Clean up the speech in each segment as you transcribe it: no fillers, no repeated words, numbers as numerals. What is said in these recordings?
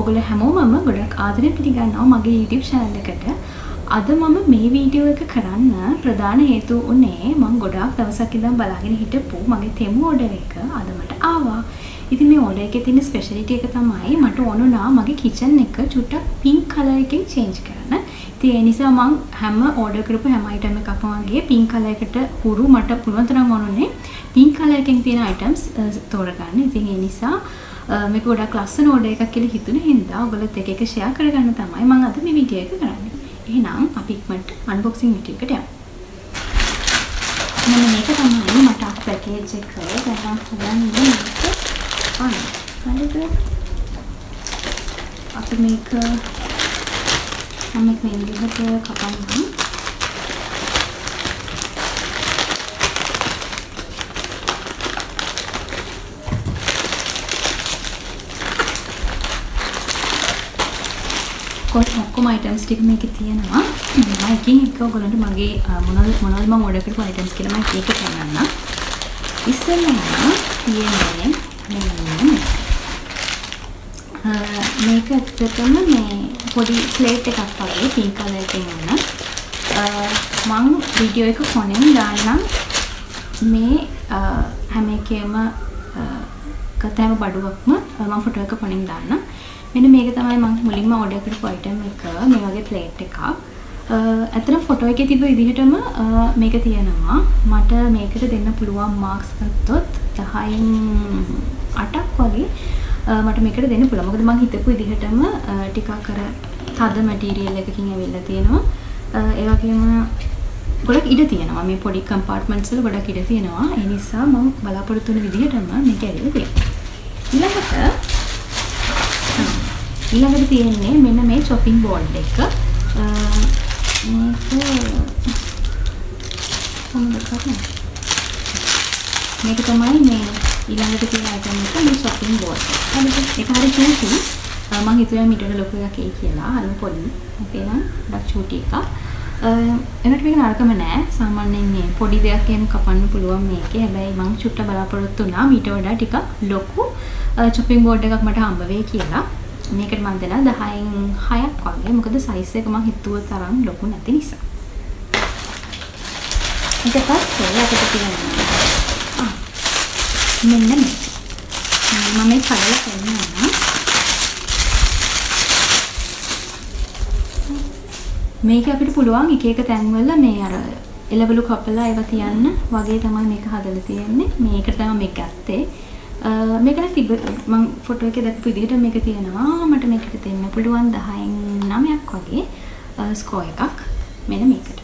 ඔයගොල්ලෝ හැමෝමම ගොඩක් ආදරෙන් පිළිගන්නවා මගේ YouTube channel එකට. අද මම මේ වීඩියෝ එක කරන්න ප්‍රධාන හේතුව උනේ මම ගොඩාක් දවසක් ඉඳන් බලාගෙන හිටපු මගේ තෙමු ඕඩර් එක අද මට ආවා. ඉතින් මේ ඕඩර් එකේ තියෙන ස්පෙෂලිටි එක තමයි මට ඕන වුණා මගේ කිචන් එක චුට්ටක් පින්ක් කලර් එකකින් චේන්ජ් කරන්න. ඉතින් ඒ නිසා මම හැම ඕඩර් කරපු හැම අයිටම් එකක්ම වගේ පින්ක් කලර් එකට හුරු මට පුළුවන් තරම් ඕනුනේ පින්ක් කලර් එකෙන් තියෙන අයිටම්ස් තෝරගන්න. ඉතින් ඒ නිසා මේක ගොඩක් ලස්සන ඕඩර් එකක් කියලා හිතුනේ හින්දා ඔයගොල්ලොත් එක එක ෂෙයා කරගන්න තමයි මම අද මේ වීඩියෝ එක කරන්නේ. එහෙනම් අපි ඉක්මනට අන්බොක්සිං වීඩියෝ එකට යමු. මෙන්න මේක තමයි මට ආපු පැකේජ් එක. දැන් හොයන්නේ මේක. හරිද? අපි මේක මේ විදිහට කපන්න. ඔක්කොම අයිටම්ස් ටික මේකේ තියෙනවා. මම එකින් එක ඔයගොල්ලන්ට මගේ මොනවද මම ඕඩර් කරපු අයිටම්ස් කියලා මම ඒක කියන්නම්. ඉස්සෙල්ලාම තියෙන්නේ මේක ඇත්තටම මේ පොඩි ප්ලේට් එකක් වගේ පින්ක් කලර් එකකින් වුණා. මම වීඩියෝ එක ෆෝනෙන් දාන්නම්. මේ හැම එකේම කතාම බඩුවක්ම මම ෆොටෝ එක ෆෝනෙන් දාන්නම්. මෙන්න මේක තමයි මම මුලින්ම ඕඩර් කරපු අයිටම් එක. මේ වගේ ප්ලේට් එකක්. ඇත්තටම ෆොටෝ එකේ තිබ්බ විදිහටම මේක තියෙනවා. මට මේකට දෙන්න පුළුවන් මාක්ස් ගත්තොත් 10න් 8ක් වගේ මට මේකට දෙන්න පුළුවන්. මොකද මම හිතපු විදිහටම ටිකක් අර තද මැටීරියල් එකකින් ඇවිල්ලා තියෙනවා. ඒ වගේම ගොඩක් ඉඩ තියෙනවා. මේ පොඩි කම්පාර්ට්මන්ට්ස් වල ගොඩක් ඉඩ තියෙනවා. ඒ නිසා මම බලාපොරොත්තු වෙන විදිහටම මේක ඇවිල්ලා තියෙනවා. ඊළඟට තියෙන්නේ මෙන්න මේ chopping board එක. මේක තමයි මේ ඊළඟට තියෙන item එක මේ chopping board. හරිද? ඒක හරිය චූටි. මම හිතුවා මීට වඩා ලොකු එකක් එයි කියලා. හරිය පොඩි. ඒකේ නම් ඩක් චූටි එකක්. එනට මේක නරකම නෑ. සාමාන්‍යයෙන් මේ පොඩි දෙයක් එහෙම කපන්න පුළුවන් මේකේ. හැබැයි මම චුට්ට බලාපොරොත්තු වුණා මීට වඩා ටිකක් ලොකු chopping board එකක් මට හම්බ වෙයි කියලා. මේකට මම දෙනවා 10න් 6ක් වගේ. මොකද සයිස් එක මම හිතුව තරම් ලොකු නැති නිසා. ඊට පස්සේ අපිට තියෙනවා මෙන්න මේක. මම මේ කඩලා පෙන්නනවා. මේක අපිට පුළුවන් එක එක තැන්වල මේ අර එළවලු කපලා ඒවා තියන්න වගේ තමයි මේක හදලා තියෙන්නේ. මේකට තමයි මේක ගත්තේ. මේක නම් මම ෆොටෝ එකේ දැක්කපු විදිහට මේක තියෙනවා. මට මේකට දෙන්න පුළුවන් 10න් 9ක් වගේ ස්කෝ එකක් මෙන්න මේකට.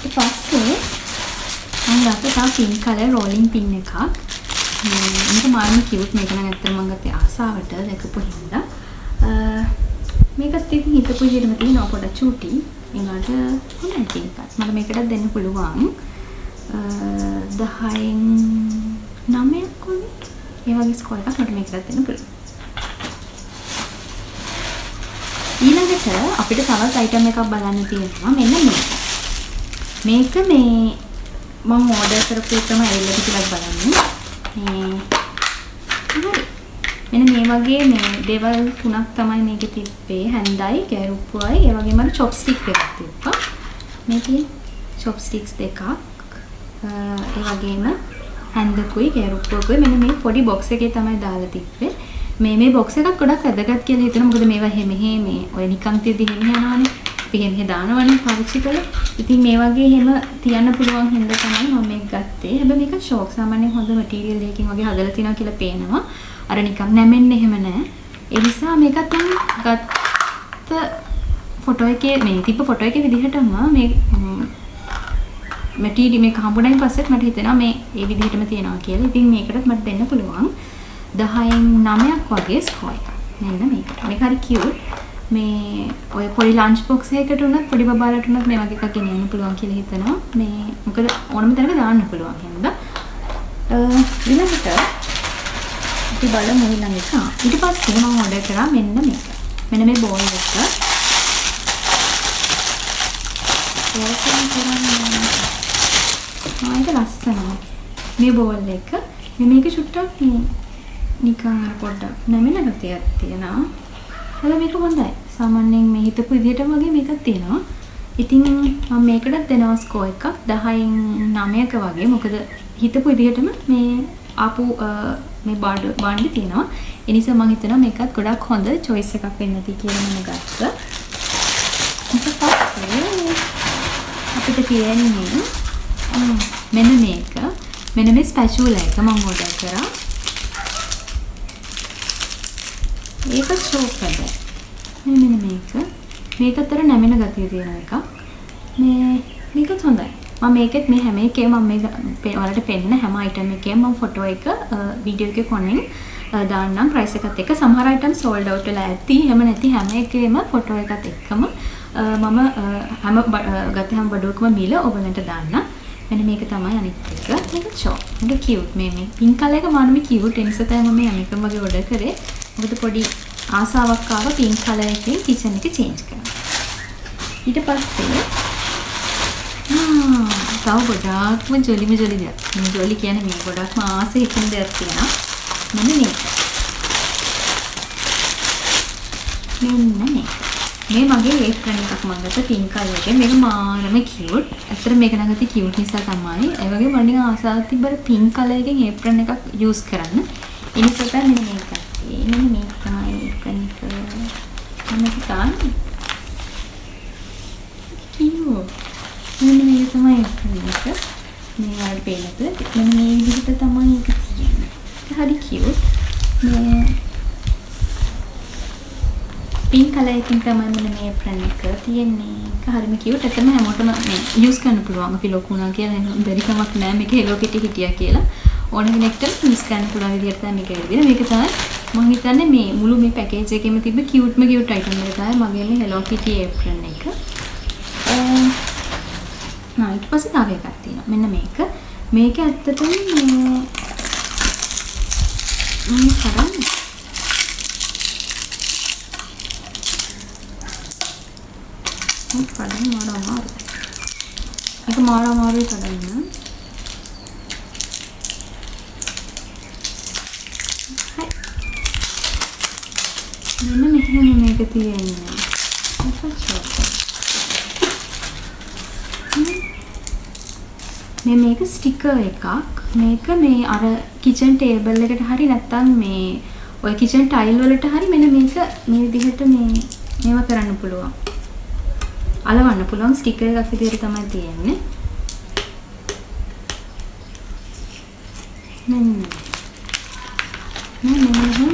ඊට පස්සේ මම ගත්තා තව පින්ක් කලර් රෝලින් පින් එකක්. මේක මාර්ම කියුට්. මේක නම් ඇත්තටම මම ගත්තේ ආසාවට දැකපු හින්දා. මේකත් ඉතින් හිතපු විදිහටම තියෙනවා පොඩක් චූටි. ඒකට හොඳයි පින්ක්. මට මේකටත් දෙන්න පුළුවන් 10න් 9ක් වගේ. ඒ වගේ ස්කෝර් එකක් මට මේකට දෙන්න පුළුවන්. ඊළඟට අපිට තවත් අයිටම් එකක් බලන්න තියෙනවා. මෙන්න මේක. මේක මේ මම ඕඩර් කරපු එකම ඇවිල්ලාද කියලා බලන්න. මෙන්න මේ වගේ මේ දේවල් තුනක් තමයි මේකේ තිබ්බේ. හැන්දයි, කැරුප්පුවයි, ඒ වගේම අර චොප්ස්ටික් එකක් තිබ්බා. මේකේ චොප්ස්ටික්ස් දෙකක්. ඒ වගේම හැන්දකුයි කැරුප්පුවකුයි මෙන්න මේ පොඩි බොක්ස් එකේ තමයි දාලා තිබ්බේ. මේ බොක්ස් එකක් ගොඩක් වැදගත් කියලා හිතෙනවා. මොකද මේවා මෙහෙ මේ ඔය නිකන් තියදී එහෙම යනවනේ. අපි මෙහෙ දානවනේ පාවිච්චි කරලා. ඉතින් මේ වගේ එහෙම තියන්න පුළුවන් හින්දා තමයි මම මේක ගත්තේ. හැබැයි මේක ෂෝක් සාමාන්‍යයෙන් හොඳ මැටීරියල් එකකින් වගේ හදලා තියනවා කියලා පේනවා. අර නිකන් නැමෙන්නේ එහෙම නැහැ. ඒ නිසා මේකත් මම ගත්ත ෆොටෝ එකේ මේ තිබ්බ ෆොටෝ එකේ විදිහටම මේ මැටීරියල් මේක හම්බුනායින් පස්සෙත් මට හිතෙනවා මේ ඒ විදිහටම තියෙනවා කියලා. ඉතින් මේකටත් මට දෙන්න පුළුවන් 10න් 9ක් වගේ ස්කෝ එකක්. මෙන්න මේක. මේක හරි කියුට්. මේ ඔය පොඩි ලන්ච් බොක්ස් එකකට උනත් පොඩි බබාලට උනත් මේ වගේ එකක් ගෙනියන්න පුළුවන් කියලා හිතනවා. මේ මොකද ඕනම තැනක දාන්න පුළුවන් හින්දා. ඊළඟට අපි බලමු ඊළඟ එක. ඊට පස්සේ මම ඕඩර් කරා මෙන්න මේක. මෙන්න මේ බෝල් එක. ඒක ලස්සනයි. මේ බෝල් එක මේක චුට්ටක් නිකන් පොඩ්ඩක් නැමෙන ගතියක් තියෙනවා. හැබැයි මේක හොඳයි. සාමාන්‍යයෙන් මේ හිතපු විදිහටම වගේ මේකක් තියෙනවා. ඉතින් මම මේකටත් දෙනවා ස්කෝර් එකක් 10න් 9ක වගේ. මොකද හිතපු විදිහටම මේ ආපු මේ බාණ්ඩ තියෙනවා. ඒ නිසා මම හිතනවා මේකත් ගොඩක් හොඳ choice එකක් වෙන්න ඇති කියලා මම ගත්තා. ඊට පස්සේ අපිට තියෙන්නේ මෙන්න මේක. මෙන්න මේ ස්පැචුලා එක මම ඕඩර් කරා. ඒක ෂෝක් කරලා. මෙන්න මේක. මේකතර නැමෙන ගතිය තියෙන එකක්. මේකත් හොඳයි. මම මේකෙත් මේ හැම එකේම මම මේ ඔයාලට පෙන්නන හැම item එකේම මම ෆොටෝ එක වීඩියෝ එකේ කොනෙන් දාන්නම් price එකත් එක්ක. සමහර item sold out වෙලා ඇති. එහෙම නැති හැම එකේම ෆොටෝ එකත් එක්කම මම හැම ගත්තේ බඩුවකම මිල ඔයගලන්ට දාන්න. මෙන්න මේක තමයි අනිත් එක. මේක ෂෝක්. මේක cute. මේ pink color එක මානම cute. ඒ නිසා තමයි මම මේකම වගේ order කරේ. මොකද පොඩි ආසාවක් ආව pink color එකෙන් kitchen එක change කරන්න. ඊට පස්සේ තව ගොඩාක්ම ජොලිම ජොලි දෙයක්. මේ ජොලි කියන්නේ මේ ගොඩාක්ම ආසෙ හිතෙන දෙයක් තියෙනවා. මෙන්න මේක. මේ මගේ ඒප්‍රන් එකක් මම ගත්ත pink color එකේ. මේක මාරම cute. ඇත්තට මේක නම් ගත්තේ cute නිසා තමයි. ඒ වගේ මම නිකන් ආසාවක් තිබ්බර pink color එකෙන් ඒප්‍රන් එකක් use කරන්න. ඒ නිසා තමයි මෙන්න මේක. මෙන්න මේක තමයි ඒප්‍රන් එක. මම හිතන්නේ cute. මෙන්න මේක තමයි ඒප්‍රන් එක. මේ වල පේනද? මෙන්න මේ විදිහට තමයි ඒක තියෙන්නේ. හරි cute. මේ pink color එකකින් තමයි මෙන්න මේ apron එක තියෙන්නේ. ඒක හරිම cute. ඇත්තම හැමෝටම මේ use කරන්න පුළුවන්. අපි ලොකු වුණා කියලා බැරි කමක් නැහැ. මේක Hello Kitty හිටියා කියලා. ඕන කෙනෙක්ට use කරන්න පුළුවන් විදිහට තමයි මේක ඇවිදින. මේක තමයි මම හිතන්නේ මේ මුළු මේ package එකේම තිබ්බ cute item එක තමයි මගේ මේ Hello Kitty apron එක. ඊට පස්සේ තව එකක් තියෙනවා. මෙන්න මේක. මේක ඇත්තටම මේ කරන්නේ කඩන්න මාරු. ඒක මාරු කඩන්න. හයි. මෙන්න මෙහෙම මේක තියෙන්නේ. මේක ස්ටිකර් එකක්. මේක මේ අර කිචන් ටේබල් එකට හරි නැත්තම් මේ ඔය කිචන් ටයිල් වලට හරි මෙන්න මේක මේ විදිහට මේව කරන්න පුළුවන්. අලවන්න පුළුවන් ස්ටිකර් එකක් විදිහට තමයි තියෙන්නේ. මෙන්න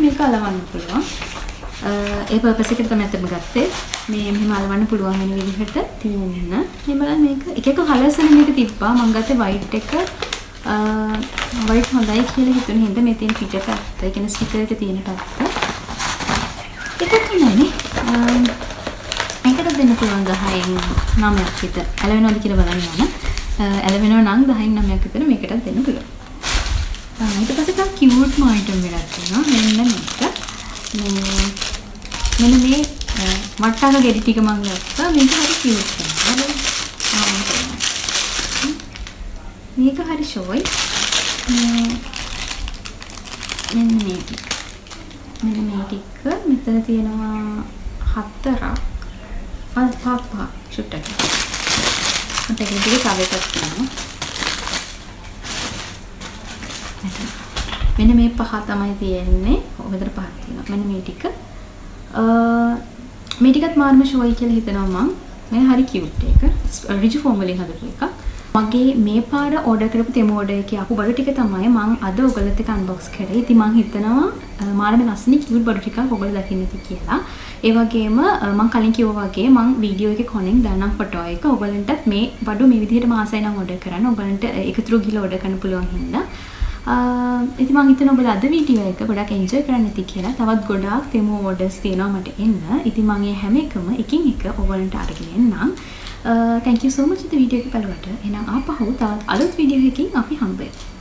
මේක අලවන්න පුළුවන්. ඒ පර්පස් එකට තමයි අතම ගත්තේ. මේ මෙහෙම අලවන්න පුළුවන් වෙන විදිහට තියෙන්න. මේ බලන්න මේක එක කලර්ස් වලින් මේක තිබ්බා. මම ගත්තේ white එක. white හොඳයි කියලා හිතුන හින්දා මේ තියෙන පිට පැත්ත. ඒ කියන්නේ ස්ටිකර් එක තියෙන පැත්ත. ඒක තමයි. මේකට දෙන්න පුළුවන් 10න් 9ක් විතර. ඇලවෙනවද කියලා බලන්න ඕන. ඇලවෙනව නම් 10න් 9ක් විතර මේකටත් දෙන්න පුළුවන්. ඊට පස්සේ තව cute item එකක් තියෙනවා. මෙන්න මේක. මෙන්න මේ මට්ටක ගෙඩි ටික මම ගත්තා. මේක හරි cute කෙනෙක්. මේක හරි ෂෝයි. මෙන්න මේක. මෙතන තියෙනවා 4ක්. පාපා චුට්ටක්. මට ඒක දිගේ තව එකක් තියෙනවා. මෙන්න මේ 5 තමයි තියෙන්නේ. මෙතන 5ක් තියෙනවා. මෙන්න මේ ටික. මේ ටිකත් මාර්ම ෂෝයි කියලා හිතනවා මම. මේ හරි කියුට් එක. රිජු ෆෝම් වලින් හදපු එකක්. මගේ මේ පාර ඕඩර් කරපු තෙමු ඕඩර් එකේ ආපු බඩු ටික තමයි මම අද ඔයගොල්ලොත් එක්ක අන්බොක්ස් කරේ. ඉතින් මම හිතනවා මාර්ම ලස්සන කියුට් බඩු ටිකක් ඔයගොල්ලෝ දකින්න ඇති කියලා. ඒ වගේම මම කලින් කිව්වා වගේ මම වීඩියෝ එකේ කොනෙන් දානම් ෆොටෝ එක. ඔයගොල්ලන්ටත් මේ බඩු මේ විදිහටම ආසයි නම් ඕඩර් කරන්න. ඔයගොල්ලන්ට එකතුරු ගිහලා ඕඩර් කරන්න පුළුවන් හින්දා. ඉතින් මම හිතනවා ඔයගොල්ලෝ අද වීඩියෝ එක ගොඩක් එන්ජොයි කරන්න ඇති කියලා. තවත් ගොඩාක් තෙමු ඕඩර්ස් තියෙනවා මට එන්න. ඉතින් මම මේ හැම එකම එකින් එක ඔයගොල්ලන්ට අරගෙන එන්නම්. Thank you so much for the video එක බලුවට. එහෙනම් ආපහු තවත් අලුත් වීඩියෝ එකකින් අපි හම්බෙමු.